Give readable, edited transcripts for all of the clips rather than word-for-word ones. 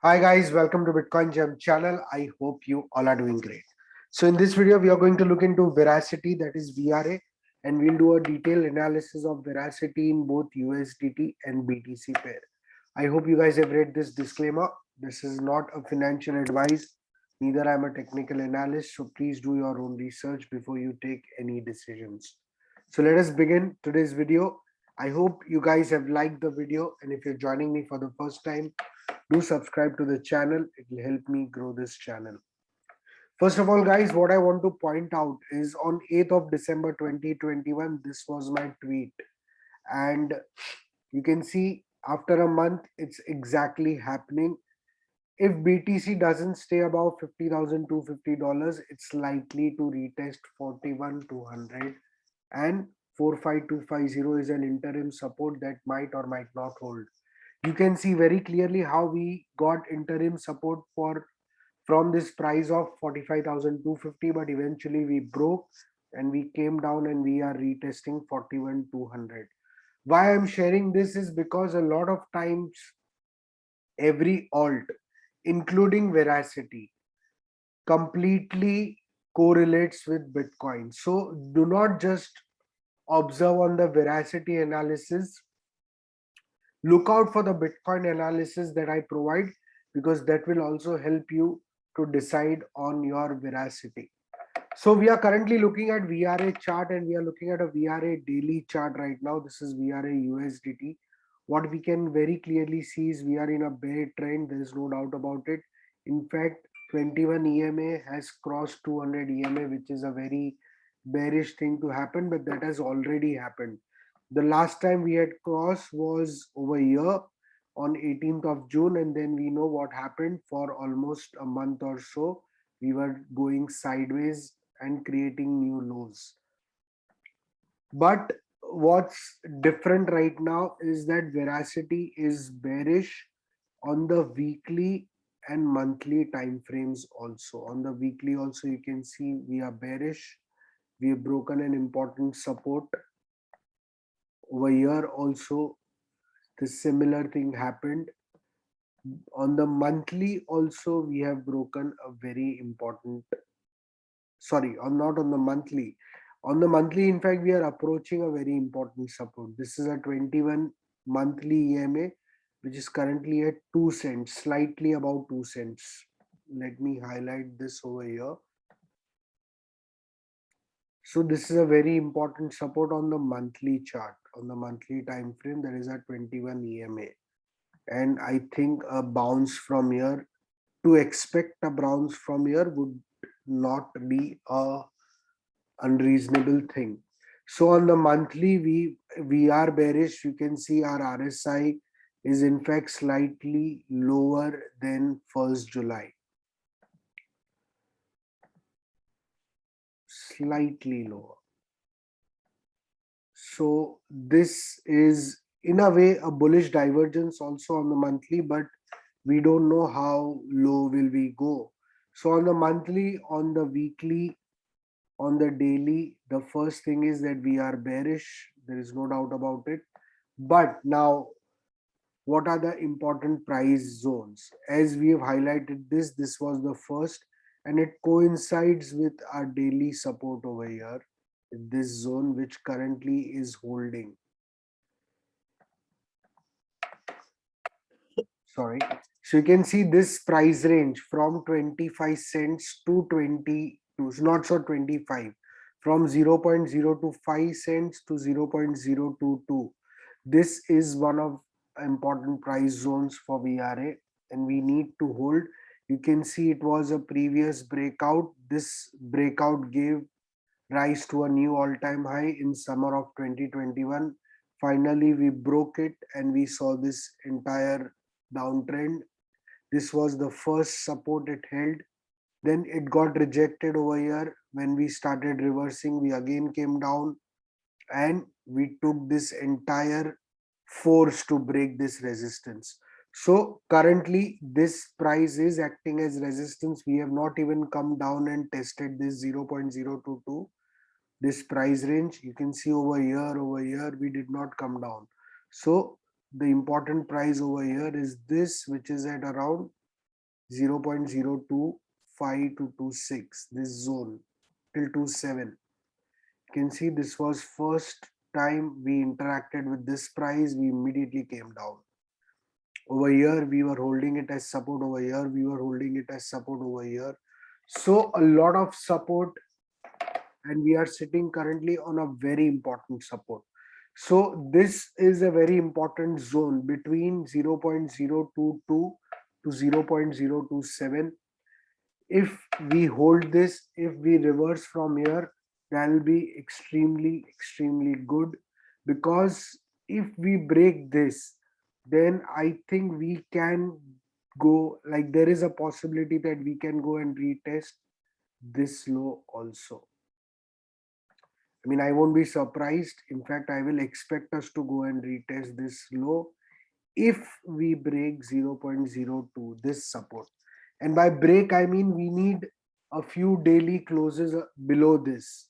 Hi guys, welcome to Bitcoin Gem channel. I hope you all are doing great. So in this video, we are going to look into Veracity, that is VRA, and we'll do a detailed analysis of Veracity in both USDT and BTC pair. I hope you guys have read this disclaimer. This is not a financial advice, neither I'm a technical analyst, so please do your own research before you take any decisions. So let us begin today's video. I hope you guys have liked the video, and if you're joining me for the first time, do subscribe to the channel. It will help me grow this channel. First of all, guys, what I want to point out is on 8th of December 2021, this was my tweet. And you can see after a month, it's exactly happening. If BTC doesn't stay above $50,250, it's likely to retest 41,200, and 45250 is an interim support that might or might not hold. You can see very clearly how we got interim support for from this price of 45,250, but eventually we broke and we came down and we are retesting 41,200. Why I'm sharing this is because a lot of times every alt, including Veracity, completely correlates with Bitcoin. So do not just observe on the Veracity analysis. Look out for the Bitcoin analysis that I provide, because that will also help you to decide on your Veracity. So we are currently looking at VRA chart, and we are looking at a VRA daily chart right now. This is VRA USDT. What we can very clearly see is we are in a bear trend. There is no doubt about it. In fact, 21 EMA has crossed 200 EMA, which is a very bearish thing to happen, but that has already happened. The last time we had crossed was over here on 18th of June, and then we know what happened. For almost a month or so we were going sideways and creating new lows. But what's different right now is that Veracity is bearish on the weekly and monthly time frames. Also on the weekly also, you can see we are bearish. We have broken an important support over here. Also the similar thing happened on the monthly. Also we have broken a very important, sorry, on not on the monthly, on the monthly, in fact we are approaching a very important support. This is a 21 monthly EMA, which is currently at 2 cents, slightly above 2 cents. Let me highlight this over here. So this is a very important support on the monthly chart. On the monthly time frame, there is a 21 EMA, and I think a bounce from here, to expect a bounce from here would not be a unreasonable thing. So on the monthly, we are bearish. You can see our RSI is in fact slightly lower than 1st July. Slightly lower. So this is in a way a bullish divergence also on the monthly, but we don't know how low will we go. So on the monthly, on the weekly, on the daily, the first thing is that we are bearish. There is no doubt about it. But now, what are the important price zones? As we have highlighted this was the first, and it coincides with our daily support over here, this zone, which currently is holding. Sorry. So you can see this price range from 25 cents to 22, not so 25, from 0.025 cents to 0.022. This is one of important price zones for VRA, and we need to hold. You can see it was a previous breakout. This breakout gave rise to a new all-time high in summer of 2021. Finally, we broke it and we saw this entire downtrend. This was the first support it held. Then it got rejected over here. When we started reversing, we again came down, and we took this entire force to break this resistance. So currently this price is acting as resistance. We have not even come down and tested this 0.022, this price range. You can see over here we did not come down. So the important price over here is this, which is at around 0.025 to 26, this zone till 27. You can see this was first time we interacted with this price, we immediately came down. Over here, we were holding it as support. Over here, we were holding it as support over here. So a lot of support, and we are sitting currently on a very important support. So this is a very important zone between 0.022 to 0.027. If we hold this, if we reverse from here, that will be extremely good, because if we break this, then I think we can go, like there is a possibility that we can go and retest this low also. I mean, I won't be surprised. In fact, I will expect us to go and retest this low if we break 0.02, this support. And by break, I mean we need a few daily closes below this.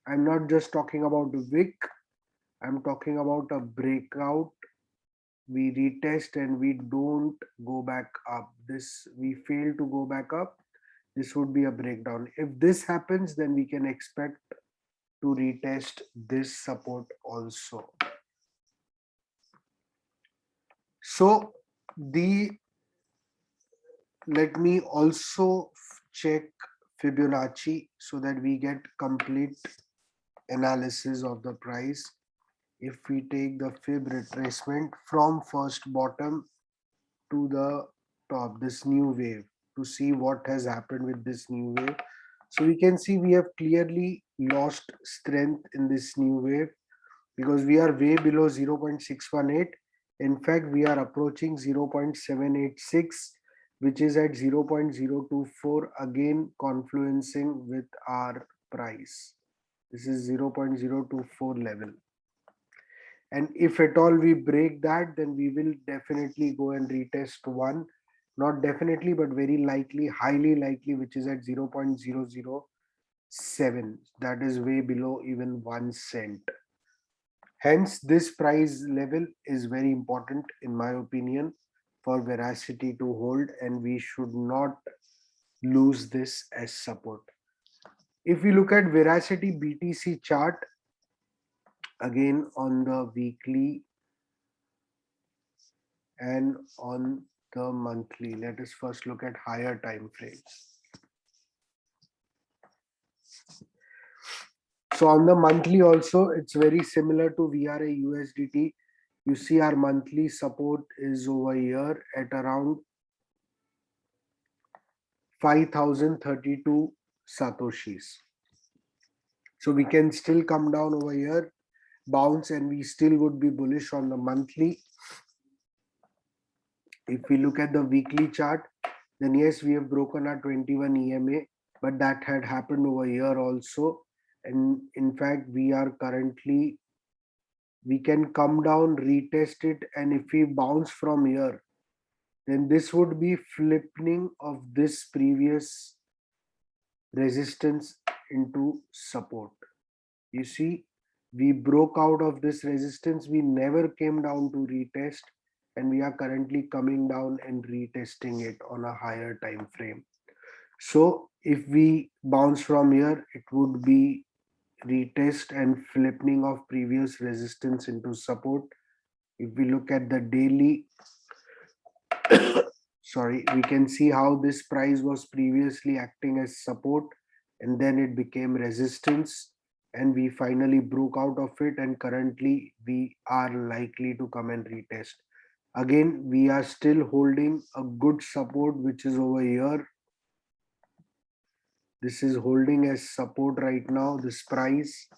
I'm not just talking about the wick, I'm talking about a breakout. We retest and we don't go back up. This, we fail to go back up. This would be a breakdown. If this happens, then we can expect to retest this support also. So the let me also check Fibonacci so that we get complete analysis of the price. If we take the fib retracement from first bottom to the top, this new wave, to see what has happened with this new wave. So we can see we have clearly lost strength in this new wave, because we are way below 0.618. In fact, we are approaching 0.786, which is at 0.024, again confluencing with our price. This is 0.024 level. And if at all we break that, then we will definitely go and retest one. Not definitely, but very likely, highly likely, which is at 0.007. That is way below even 1 cent. Hence, this price level is very important, in my opinion, for Veracity to hold, and we should not lose this as support. If we look at Veracity BTC chart, again on the weekly and on the monthly, let us first look at higher time frames. So on the monthly also, it's very similar to VRA USDT. You see our monthly support is over here at around 5032 satoshis. So we can still come down over here, bounce, and we still would be bullish on the monthly. If we look at the weekly chart, then yes, we have broken our 21 EMA, but that had happened over here also. And in fact, we are currently, we can come down, retest it, and if we bounce from here, then this would be flipping of this previous resistance into support. You see, we broke out of this resistance, we never came down to retest, and we are currently coming down and retesting it on a higher time frame. So if we bounce from here, it would be retest and flipping of previous resistance into support. If we look at the daily, sorry, we can see how this price was previously acting as support, and then it became resistance, and we finally broke out of it, and currently we are likely to come and retest. Again, we are still holding a good support, which is over here. This is holding as support right now, this price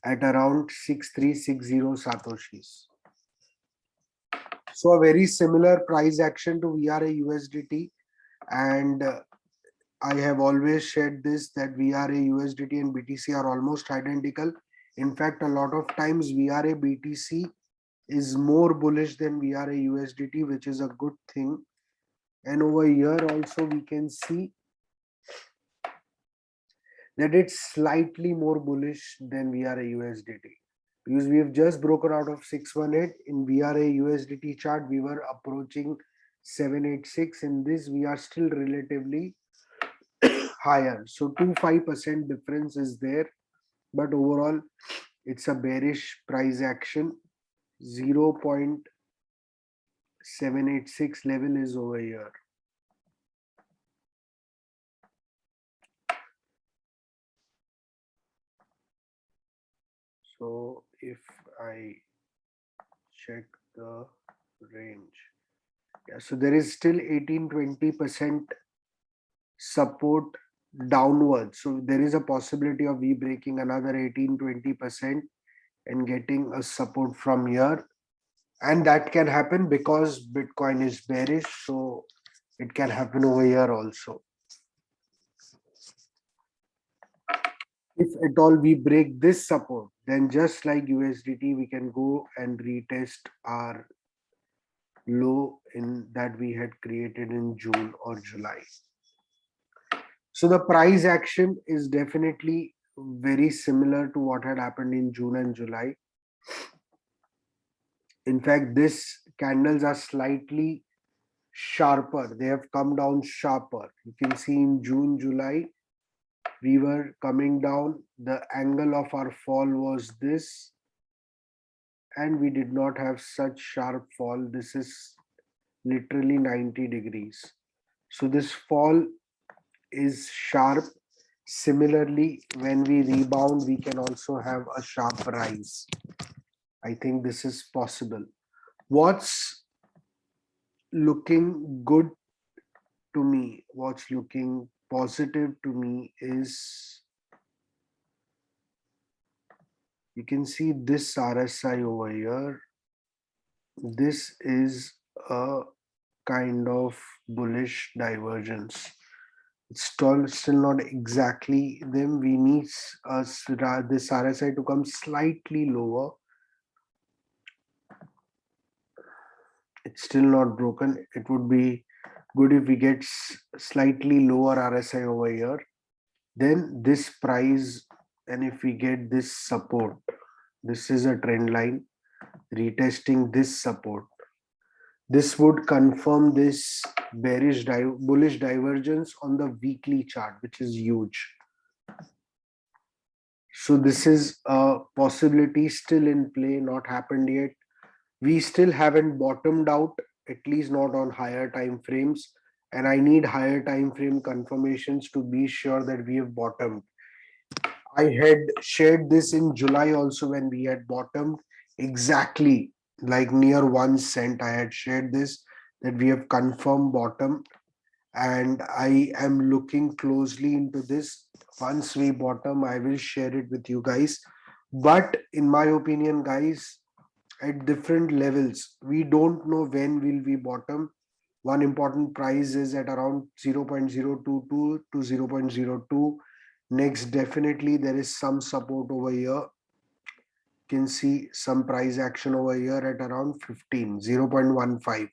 at around 6360 satoshis. So a very similar price action to VRA USDT, and I have always shared this, that VRA USDT and BTC are almost identical. In fact, a lot of times VRA BTC is more bullish than VRA USDT, which is a good thing. And over here also we can see that it's slightly more bullish than VRA USDT, because we have just broken out of 618. In VRA USDT chart, we were approaching 786. In this we are still relatively higher, so 2-5% difference is there, but overall it's a bearish price action. 0.786 level is over here. So if I check the range, yeah, so there is still 18-20% support downwards. So there is a possibility of we breaking another 18-20% and getting a support from here. And that can happen because Bitcoin is bearish. So it can happen over here also. If at all we break this support, then just like USDT, we can go and retest our low in that we had created in June or July. So the price action is definitely very similar to what had happened in June and July. In fact, these candles are slightly sharper. They have come down sharper. You can see in June, July, we were coming down. The angle of our fall was this, and we did not have such sharp fall. This is literally 90 degrees. So this fall is sharp. Similarly, when we rebound, we can also have a sharp rise. I think this is possible. What's looking good to me, what's looking positive to me is you can see this RSI over here. This is a kind of bullish divergence. It's still not exactly them. We need this RSI to come slightly lower. It's still not broken. It would be good if we get slightly lower RSI over here. Then this price, and if we get this support, this is a trend line, retesting this support. This would confirm this bullish divergence on the weekly chart, which is huge. So this is a possibility still in play, not happened yet. We still haven't bottomed out, at least not on higher time frames. And I need higher time frame confirmations to be sure that we have bottomed. I had shared this in July also when we had bottomed exactly like near 1 cent. I had shared this that we have confirmed bottom, and I am looking closely into this. Once we bottom, I will share it with you guys. But in my opinion, guys, at different levels, we don't know when will we bottom. One important price is at around 0.022 to 0.02. Next, definitely there is some support over here. You can see some price action over here at around 15, 0.15,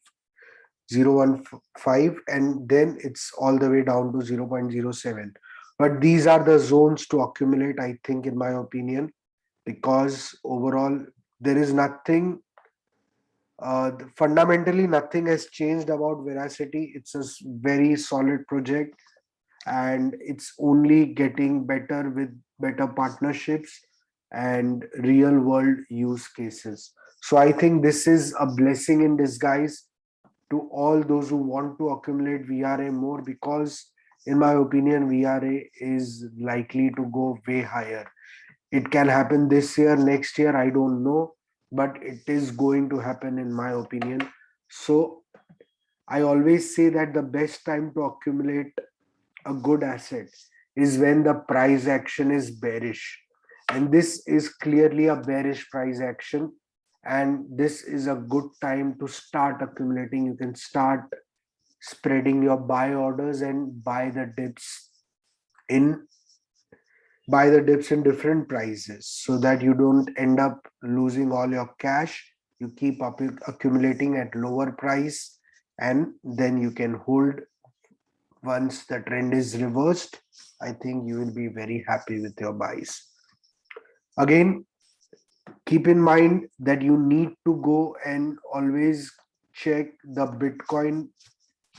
0.15, and then it's all the way down to 0.07. But these are the zones to accumulate, I think, in my opinion, because overall there is nothing fundamentally nothing has changed about Veracity. It's a very solid project, and it's only getting better with better partnerships and real world use cases. So I think this is a blessing in disguise to all those who want to accumulate VRA more, because in my opinion VRA is likely to go way higher. It can happen this year, next year, I don't know, but it is going to happen in my opinion. So I always say that the best time to accumulate a good asset is when the price action is bearish. And this is clearly a bearish price action. And this is a good time to start accumulating. You can start spreading your buy orders and in buy the dips in different prices so that you don't end up losing all your cash. You keep up accumulating at lower price, and then you can hold. Once the trend is reversed, I think you will be very happy with your buys. Again, keep in mind that you need to go and always check the Bitcoin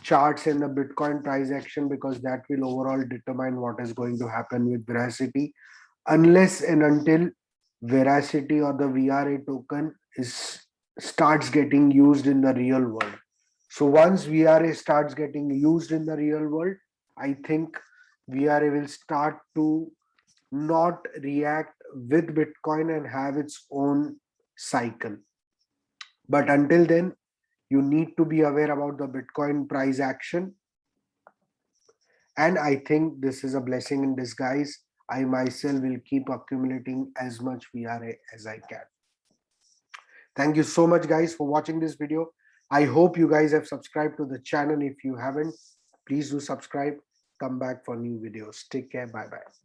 charts and the Bitcoin price action, because that will overall determine what is going to happen with Veracity, unless and until Veracity or the VRA token is starts getting used in the real world. So once VRA starts getting used in the real world, I think VRA will start to not react with Bitcoin and have its own cycle. But until then, you need to be aware about the Bitcoin price action. And I think this is a blessing in disguise. I myself will keep accumulating as much VRA as I can. Thank you so much, guys, for watching this video. I hope you guys have subscribed to the channel. If you haven't, please do subscribe. Come back for new videos. Take care. Bye bye.